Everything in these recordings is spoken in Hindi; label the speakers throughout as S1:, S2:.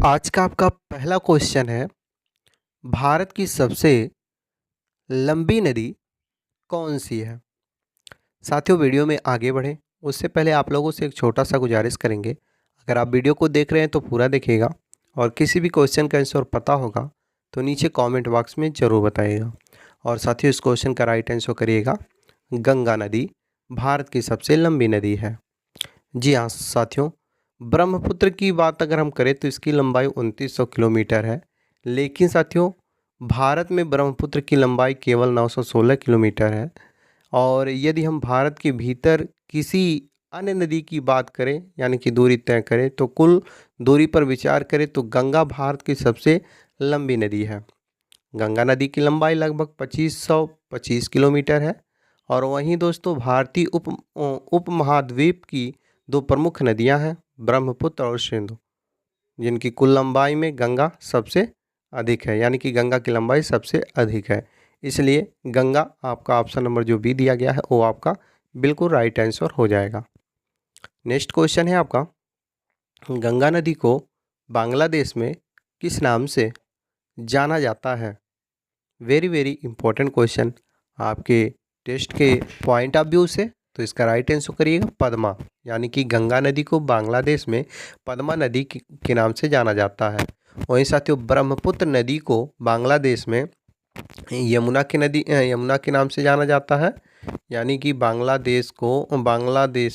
S1: आज का आपका पहला क्वेश्चन है, भारत की सबसे लंबी नदी कौन सी है? साथियों, वीडियो में आगे बढ़ें उससे पहले आप लोगों से एक छोटा सा गुजारिश करेंगे। अगर आप वीडियो को देख रहे हैं तो पूरा देखिएगा और किसी भी क्वेश्चन का आंसर पता होगा तो नीचे कमेंट बॉक्स में ज़रूर बताइएगा। और साथियों, इस क्वेश्चन का राइट आंसर करिएगा, गंगा नदी भारत की सबसे लंबी नदी है। जी हाँ साथियों, ब्रह्मपुत्र की बात अगर हम करें तो इसकी लंबाई 2900 किलोमीटर है। लेकिन साथियों, भारत में ब्रह्मपुत्र की लंबाई केवल 916 किलोमीटर है। और यदि हम भारत के भीतर किसी अन्य नदी की बात करें यानी कि दूरी तय करें तो कुल दूरी पर विचार करें तो गंगा भारत की सबसे लंबी नदी है। गंगा नदी की लंबाई लगभग 2525 किलोमीटर है। और वहीं दोस्तों, भारतीय उपमहाद्वीप की दो प्रमुख नदियां हैं, ब्रह्मपुत्र और सिंधु, जिनकी कुल लंबाई में गंगा सबसे अधिक है, यानी कि गंगा की लंबाई सबसे अधिक है। इसलिए गंगा आपका ऑप्शन नंबर जो बी दिया गया है वो आपका बिल्कुल राइट आंसर हो जाएगा। नेक्स्ट क्वेश्चन है आपका, गंगा नदी को बांग्लादेश में किस नाम से जाना जाता है? वेरी वेरी इंपॉर्टेंट क्वेश्चन आपके टेस्ट के पॉइंट ऑफ व्यू से। तो इसका राइट आंसर करिएगा पद्मा, यानी कि गंगा नदी को बांग्लादेश में पद्मा नदी के नाम से जाना जाता है। वहीं साथियों, ब्रह्मपुत्र नदी को बांग्लादेश में यमुना के नाम से जाना जाता है। यानी कि बांग्लादेश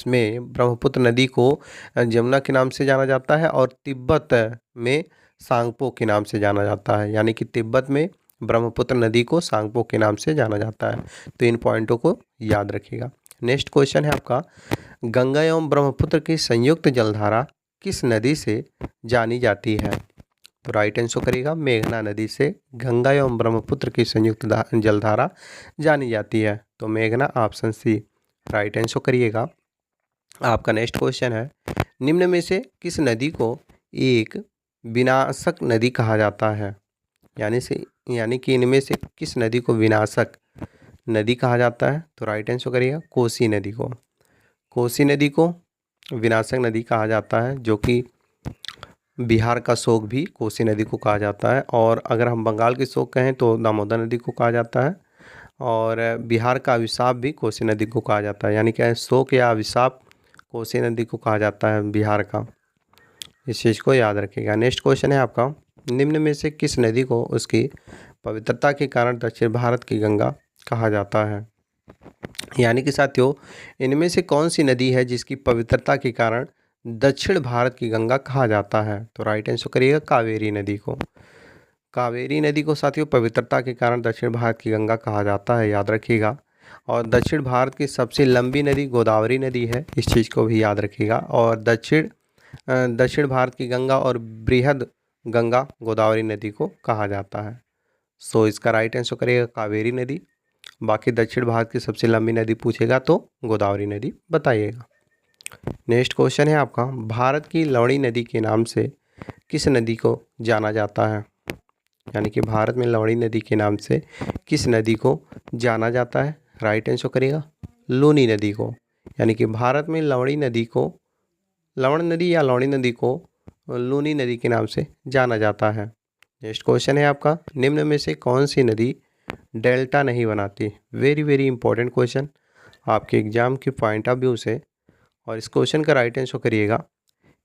S1: में ब्रह्मपुत्र नदी को यमुना के नाम से जाना जाता है और तिब्बत में सांगपो के नाम से जाना जाता है। यानी कि तिब्बत में ब्रह्मपुत्र नदी को सांगपो के नाम से जाना जाता है। तो इन पॉइंटों को याद रखिएगा। नेक्स्ट क्वेश्चन है आपका, गंगा एवं ब्रह्मपुत्र की संयुक्त जलधारा किस नदी से जानी जाती है? तो राइट आंसर करिएगा, मेघना नदी से गंगा एवं ब्रह्मपुत्र की संयुक्त जलधारा जानी जाती है। तो मेघना ऑप्शन सी राइट आंसर करिएगा। आपका नेक्स्ट क्वेश्चन है, निम्न में से किस नदी को एक विनाशक नदी कहा जाता है? यानी कि इनमें से किस नदी को विनाशक नदी कहा जाता है? तो राइट आंसर करिएगा, कोसी नदी को। कोसी नदी को विनाशक नदी कहा जाता है, जो कि बिहार का शोक भी कोसी नदी को कहा जाता है। और अगर हम बंगाल की शोक कहें तो दामोदर नदी को कहा जाता है। और बिहार का अभिशाप भी कोसी नदी को कहा जाता है, यानी कि शोक या अभिशाप कोसी नदी को कहा जाता है बिहार का। इस चीज़ को याद रखिएगा। नेक्स्ट क्वेश्चन है आपका, निम्न में से किस नदी को उसकी पवित्रता के कारण दक्षिण भारत की गंगा कहा जाता है? यानी कि साथियों, इनमें से कौन सी नदी है जिसकी पवित्रता के कारण दक्षिण भारत की गंगा कहा जाता है? तो राइट आंसर करिएगा, कावेरी नदी को। कावेरी नदी को साथियों पवित्रता के कारण दक्षिण भारत की गंगा कहा जाता है, याद रखिएगा। और दक्षिण भारत की सबसे लंबी नदी गोदावरी नदी है, इस चीज़ को भी याद रखिएगा। और दक्षिण भारत की गंगा और बृहद गंगा गोदावरी नदी को कहा जाता है। सो इसका राइट आंसर करिएगा कावेरी नदी। बाकी दक्षिण भारत की सबसे लंबी नदी पूछेगा तो गोदावरी नदी बताइएगा। नेक्स्ट क्वेश्चन है आपका, भारत की लवणी नदी के नाम से किस नदी को जाना जाता है? यानी कि भारत में लवणी नदी के नाम से किस नदी को जाना जाता है? राइट आंसर करिएगा, लूनी नदी को। यानी कि भारत में लवणी नदी या लवणी नदी को लूनी नदी के नाम से जाना जाता है। नेक्स्ट क्वेश्चन है आपका, निम्न में से कौन सी नदी डेल्टा नहीं बनाती? वेरी वेरी इंपॉर्टेंट क्वेश्चन आपके एग्जाम के पॉइंट ऑफ व्यू से। और इस क्वेश्चन का राइट आंसर करिएगा।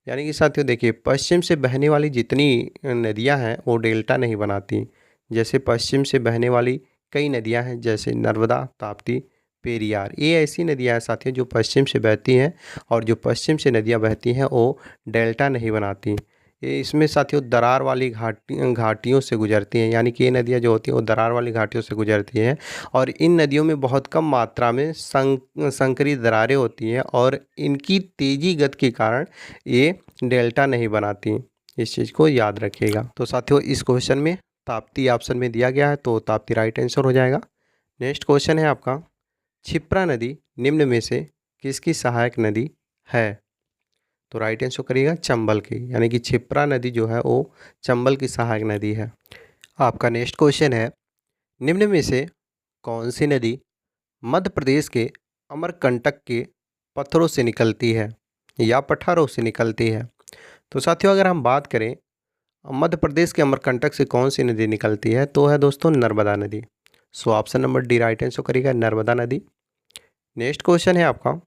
S1: यानी कि साथियों देखिए, पश्चिम से बहने वाली जितनी नदियां हैं वो डेल्टा नहीं बनाती। जैसे पश्चिम से बहने वाली कई नदियां हैं, जैसे नर्मदा, ताप्ती, पेरियार, ये ऐसी नदियां हैं साथियों जो पश्चिम से बहती हैं। और जो पश्चिम से नदियां बहती हैं वो डेल्टा नहीं बनाती। ये इसमें साथियों दरार वाली घाटियों से गुजरती हैं। यानी कि ये नदियाँ जो होती हैं वो दरार वाली घाटियों से गुजरती हैं। और इन नदियों में बहुत कम मात्रा में संकरी दरारें होती हैं और इनकी तेज़ी गति के कारण ये डेल्टा नहीं बनाती। इस चीज़ को याद रखिएगा। तो साथियों, इस क्वेश्चन में ताप्ती ऑप्शन में दिया गया है, तो ताप्ती राइट आंसर हो जाएगा। नेक्स्ट क्वेश्चन है आपका, क्षिप्रा नदी निम्न में से किसकी सहायक नदी है? तो राइट आंसर करिएगा चंबल की। यानी कि क्षिप्रा नदी जो है वो चंबल की सहायक नदी है। आपका नेक्स्ट क्वेश्चन है, निम्न में से कौन सी नदी मध्य प्रदेश के अमरकंटक के पत्थरों से निकलती है या पठारों से निकलती है? तो साथियों, अगर हम बात करें मध्य प्रदेश के अमरकंटक से कौन सी नदी निकलती है? तो है दोस्तों नर्मदा नदी। सो option number D right answer करेगा नर्मदा नदी। नेक्स्ट क्वेश्चन है आपका,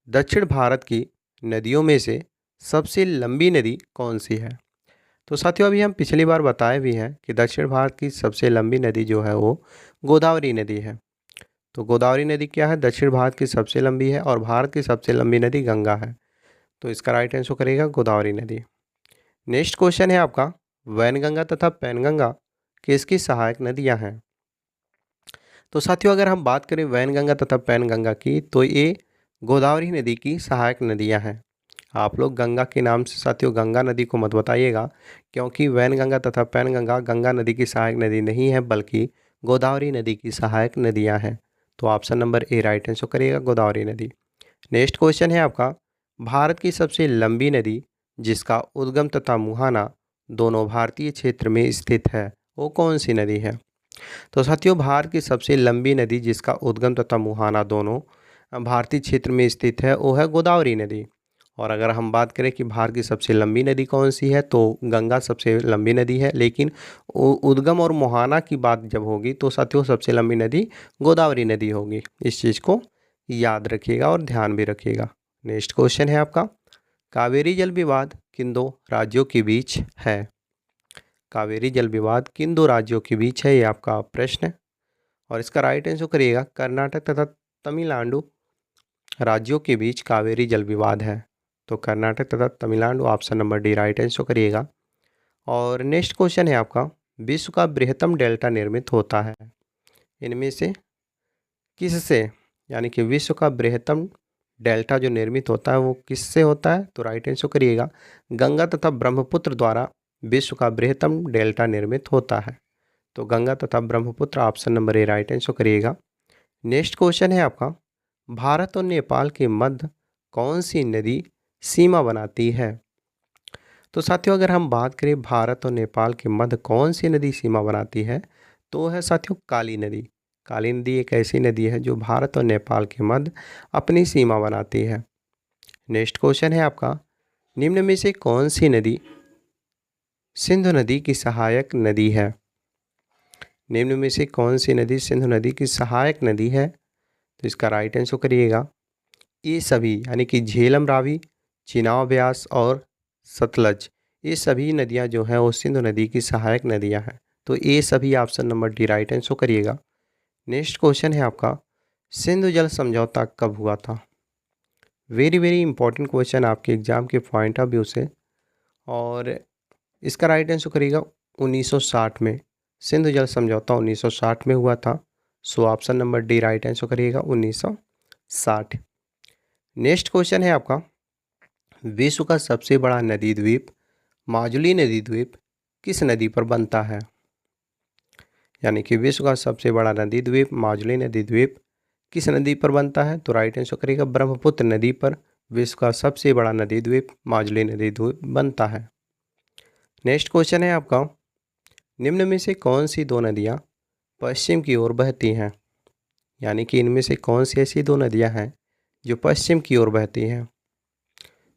S1: दक्षिण भारत की नदियों में से सबसे लंबी नदी कौन सी है? तो साथियों अभी हम पिछली बार बताए भी हैं कि दक्षिण भारत की सबसे लंबी नदी जो है वो गोदावरी नदी है। तो गोदावरी नदी क्या है? दक्षिण भारत की सबसे लंबी है और भारत की सबसे लंबी नदी गंगा है। तो इसका राइट आंसर करेगा गोदावरी नदी। नेक्स्ट क्वेश्चन है आपका, वैनगंगा तथा पैनगंगा किसकी सहायक नदियां हैं? तो साथियों अगर हम बात करें वैनगंगा तथा पैनगंगा की तो ये गोदावरी नदी की सहायक नदियां हैं। आप लोग गंगा के नाम से साथियों गंगा नदी को मत बताइएगा, क्योंकि वैनगंगा तथा पैनगंगा गंगा नदी की सहायक नदी नहीं है बल्कि गोदावरी नदी की सहायक नदियां हैं। तो option number A right answer करिएगा गोदावरी नदी। नेक्स्ट क्वेश्चन है आपका, भारत की सबसे लंबी नदी जिसका उद्गम तथा मुहाना दोनों भारतीय क्षेत्र में स्थित है वो कौन सी नदी है? तो साथियों भारत की सबसे लंबी नदी जिसका उद्गम तथा मुहाना दोनों भारतीय क्षेत्र में स्थित है वो है गोदावरी नदी। और अगर हम बात करें कि भारत की सबसे लंबी नदी कौन सी है तो गंगा सबसे लंबी नदी है, लेकिन उद्गम और मुहाना की बात जब होगी तो साथियों सबसे लंबी नदी गोदावरी नदी होगी। इस चीज़ को याद रखिएगा और ध्यान भी रखिएगा। नेक्स्ट क्वेश्चन है आपका, कावेरी जल विवाद किन दो राज्यों के बीच है? कावेरी जल विवाद किन दो राज्यों के बीच है, ये आपका प्रश्न है और इसका राइट आंसर करिएगा कर्नाटक तथा तमिलनाडु राज्यों के बीच कावेरी जल विवाद है। तो कर्नाटक तथा Tamil Nadu option number D right answer करिएगा। और नेक्स्ट क्वेश्चन है आपका, विश्व का बृहत्तम डेल्टा निर्मित होता है इनमें से किससे? यानी कि विश्व का बृहत्तम डेल्टा जो निर्मित होता है वो किससे होता है? तो राइट आंसर करिएगा गंगा तथा ब्रह्मपुत्र द्वारा विश्व का बृहत्तम डेल्टा निर्मित होता है। तो गंगा तथा Brahmaputra option number A right answer करिएगा। नेक्स्ट क्वेश्चन है आपका, भारत और नेपाल के मध्य कौन सी नदी सीमा बनाती है? तो साथियों अगर हम बात करें भारत और नेपाल के मध्य कौन सी नदी सीमा बनाती है तो है साथियों काली नदी। काली नदी एक ऐसी नदी है जो भारत और नेपाल के मध्य अपनी सीमा बनाती है। नेक्स्ट क्वेश्चन है आपका, निम्न में से कौन सी नदी सिंधु नदी की सहायक नदी है? निम्न में से कौन सी नदी सिंधु नदी की सहायक नदी है? तो इसका राइट आंसर करिएगा ये सभी, यानी कि झेलम रावी, चिनाब ब्यास और सतलज, ये सभी नदियां जो हैं वो सिंधु नदी की सहायक नदियां हैं। तो ये सभी option number D right answer करिएगा। नेक्स्ट क्वेश्चन है आपका, सिंधु जल समझौता कब हुआ था? वेरी वेरी इंपॉर्टेंट क्वेश्चन आपके एग्जाम के पॉइंट ऑफ व्यू से, और इसका राइट आंसर करिएगा 1960 में। सिंधु जल समझौता 1960 में हुआ था। सो option number D right answer करिएगा 1960। नेक्स्ट क्वेश्चन है आपका, विश्व का सबसे बड़ा नदी द्वीप माजुली नदी द्वीप किस नदी पर बनता है? यानी कि विश्व का सबसे बड़ा नदी द्वीप माजुली नदी द्वीप किस नदी पर बनता है? तो राइट आंसर करेगा ब्रह्मपुत्र नदी पर विश्व का सबसे बड़ा नदी द्वीप माजुली नदी द्वीप बनता है। नेक्स्ट क्वेश्चन है आपका, निम्न में से कौन सी दो नदियाँ पश्चिम की ओर बहती हैं? यानी कि इनमें से कौन सी ऐसी दो नदियाँ हैं जो पश्चिम की ओर बहती हैं?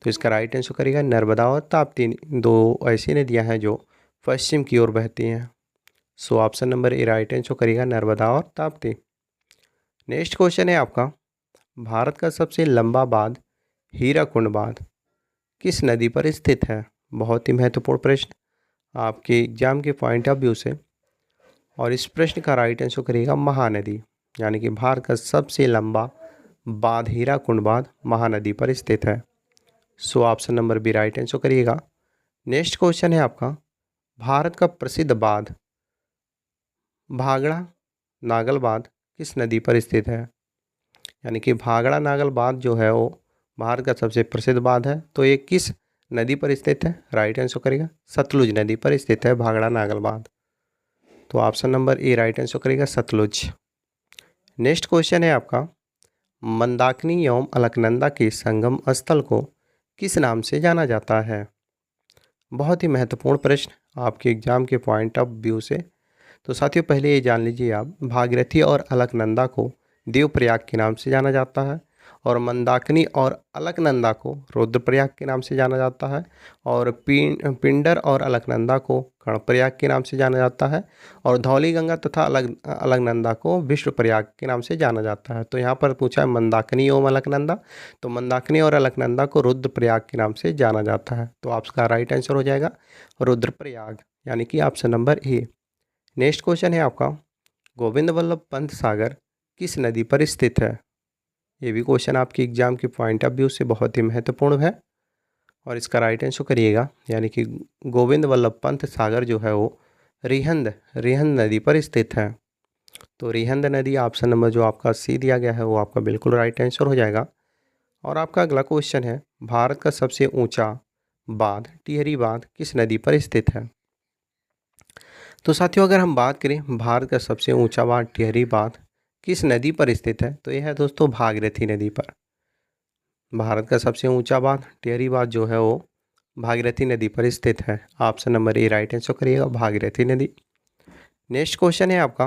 S1: तो इसका राइट आंसर करेगा नर्मदा और ताप्ती, दो ऐसी नदियाँ हैं जो पश्चिम की ओर बहती हैं। सो option number A right answer करेगा नर्मदा और ताप्ती। नेक्स्ट क्वेश्चन है आपका, भारत का सबसे लंबा बांध हीराकुंड बांध किस नदी पर स्थित है? बहुत ही महत्वपूर्ण प्रश्न आपके एग्जाम के पॉइंट ऑफ व्यू से, और इस प्रश्न का राइट आंसर करेगा महानदी। यानी कि भारत का सबसे लंबा बांध हीराकुंड बांध महानदी पर स्थित है। So option number B right answer करिएगा। नेक्स्ट क्वेश्चन है आपका, भारत का प्रसिद्ध बांध भागड़ा नागल बांध किस नदी पर स्थित है? यानी कि भागड़ा नागल बांध जो है वो भारत का सबसे प्रसिद्ध बांध है। तो ये किस नदी पर स्थित है? राइट आंसर करेगा सतलुज नदी पर स्थित है भागड़ा नागल बांध। तो option number A right answer करेगा सतलुज। नेक्स्ट क्वेश्चन है आपका, मंदाकिनी एवं अलकनंदा के संगम स्थल को किस नाम से जाना जाता है? बहुत ही महत्वपूर्ण प्रश्न आपके एग्जाम के पॉइंट ऑफ व्यू से। तो साथियों पहले ये जान लीजिए आप, भागीरथी और अलकनंदा को देवप्रयाग के नाम से जाना जाता है और मंदाकिनी और अलकनंदा को रुद्रप्रयाग के नाम से जाना जाता है, और पिंडर और अलकनंदा को कर्णप्रयाग के नाम से जाना जाता है, और धौलीगंगा तथा अलकनंदा को विष्णुप्रयाग के नाम से जाना जाता है। तो यहाँ पर पूछा है मंदाकिनी एवं अलकनंदा, तो मंदाकिनी और अलकनंदा को रुद्रप्रयाग के नाम से जाना जाता है। तो आपका राइट आंसर हो जाएगा रुद्रप्रयाग, यानी कि option number A. Next question है आपका, गोविंद वल्लभ पंत सागर किस नदी पर स्थित है? ये भी क्वेश्चन आपके एग्जाम के पॉइंट ऑफ व्यू से बहुत ही महत्वपूर्ण है, और इसका राइट आंसर करिएगा, यानी कि गोविंद वल्लभ पंत सागर जो है वो रिहंद नदी पर स्थित है। तो रिहंद नदी ऑप्शन नंबर जो आपका सी दिया गया है वो आपका बिल्कुल राइट आंसर हो जाएगा। और आपका अगला क्वेश्चन है, भारत का सबसे ऊंचा बांध टिहरी बांध किस नदी पर स्थित है? तो साथियों, अगर हम बात करें भारत का सबसे ऊंचा बांध टिहरी बांध किस नदी पर स्थित है, तो यह है दोस्तों भागीरथी नदी पर। भारत का सबसे ऊंचा बांध टिहरी बांध जो है वो भागीरथी नदी पर स्थित है। Option number A right answer करिएगा, भागीरथी नदी। नेक्स्ट क्वेश्चन है आपका,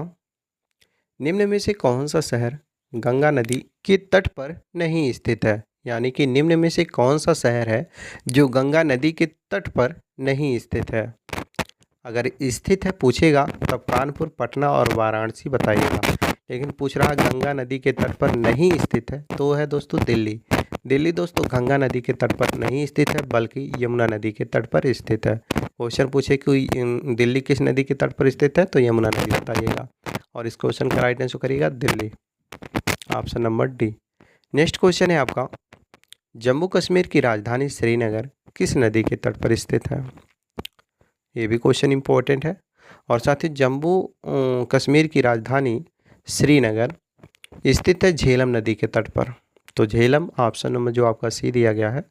S1: निम्न में से कौन सा शहर गंगा नदी के तट पर नहीं स्थित है? यानी कि निम्न में से कौन सा शहर है जो गंगा नदी के तट पर नहीं स्थित है? अगर स्थित है पूछेगा तब कानपुर, पटना और वाराणसी बताइएगा, लेकिन पूछ रहा गंगा नदी के तट पर नहीं स्थित है तो है दोस्तों दिल्ली। दिल्ली दोस्तों गंगा नदी के तट पर नहीं स्थित है, बल्कि यमुना नदी के तट पर स्थित है। क्वेश्चन पूछे कि दिल्ली किस नदी के तट पर स्थित है, तो यमुना नदी बताइएगा, और इस क्वेश्चन का राइट आंसर करिएगा Delhi, option number D. Next question है आपका, जम्मू कश्मीर की राजधानी श्रीनगर किस नदी के तट पर स्थित है? ये भी क्वेश्चन इंपॉर्टेंट है। और साथ ही जम्मू कश्मीर की राजधानी श्रीनगर स्थित है झेलम नदी के तट पर। तो झेलम ऑप्शन नंबर जो आपका सी दिया गया है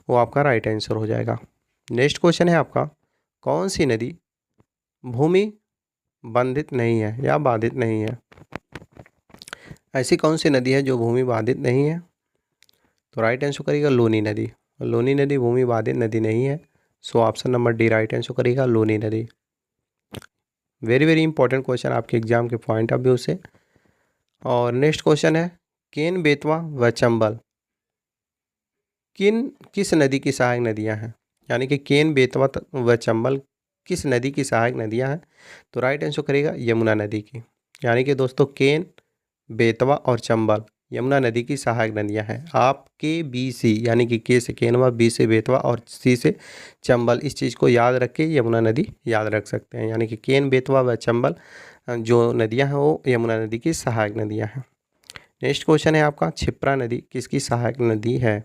S1: वो आपका राइट आंसर हो जाएगा। नेक्स्ट क्वेश्चन है आपका, कौन सी नदी भूमि बंधित नहीं है या बाधित नहीं है? ऐसी कौन सी नदी है जो भूमि बाधित नहीं है? तो राइट आंसर करेगा लूनी नदी। लूनी नदी भूमि बाधित नदी नहीं है, so option number D right answer करेगा लूनी नदी। वेरी वेरी इंपॉर्टेंट क्वेश्चन आपके एग्जाम के पॉइंट ऑफ व्यू से। और नेक्स्ट क्वेश्चन है, केन, बेतवा व चंबल किस नदी की सहायक नदियां हैं? यानी कि केन, बेतवा व चंबल किस नदी की सहायक नदियां हैं? तो राइट आंसर करेगा यमुना नदी की। यानी कि दोस्तों केन, बेतवा और चंबल यमुना नदी की सहायक नदियां हैं। आप के बी सी, यानी कि के से केनवा, बी से बेतवा और सी से चंबल, इस चीज़ को याद रख के यमुना नदी याद रख सकते हैं। यानी कि केन, बेतवा व चंबल जो नदियां हैं वो यमुना नदी की सहायक नदियां हैं। नेक्स्ट क्वेश्चन है आपका, क्षिप्रा नदी किसकी सहायक नदी है?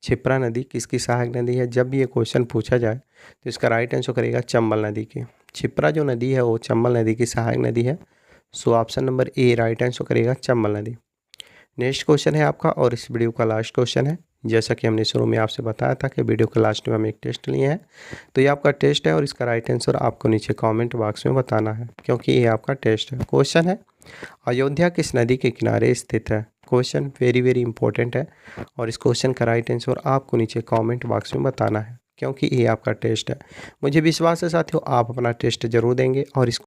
S1: क्षिप्रा नदी किसकी सहायक नदी है? जब भी ये क्वेश्चन पूछा जाए तो इसका राइट आंसर करेगा चंबल नदी की। क्षिप्रा जो नदी है वो चंबल नदी की सहायक नदी है, so option number A right answer करेगा चंबल नदी। नेक्स्ट क्वेश्चन है आपका, और इस वीडियो का लास्ट क्वेश्चन है। जैसा कि हमने शुरू में आपसे बताया था कि वीडियो के लास्ट में हम एक टेस्ट लिए हैं, तो ये आपका टेस्ट है और इसका राइट आंसर आपको नीचे कमेंट बॉक्स में बताना है, क्योंकि ये आपका टेस्ट है। क्वेश्चन है, अयोध्या किस नदी के किनारे स्थित है? क्वेश्चन वेरी वेरी इंपॉर्टेंट है, और इस क्वेश्चन का राइट आंसर आपको नीचे कमेंट बॉक्स में बताना है, क्योंकि ये आपका टेस्ट है। मुझे विश्वास है साथियों आप अपना टेस्ट जरूर देंगे और इस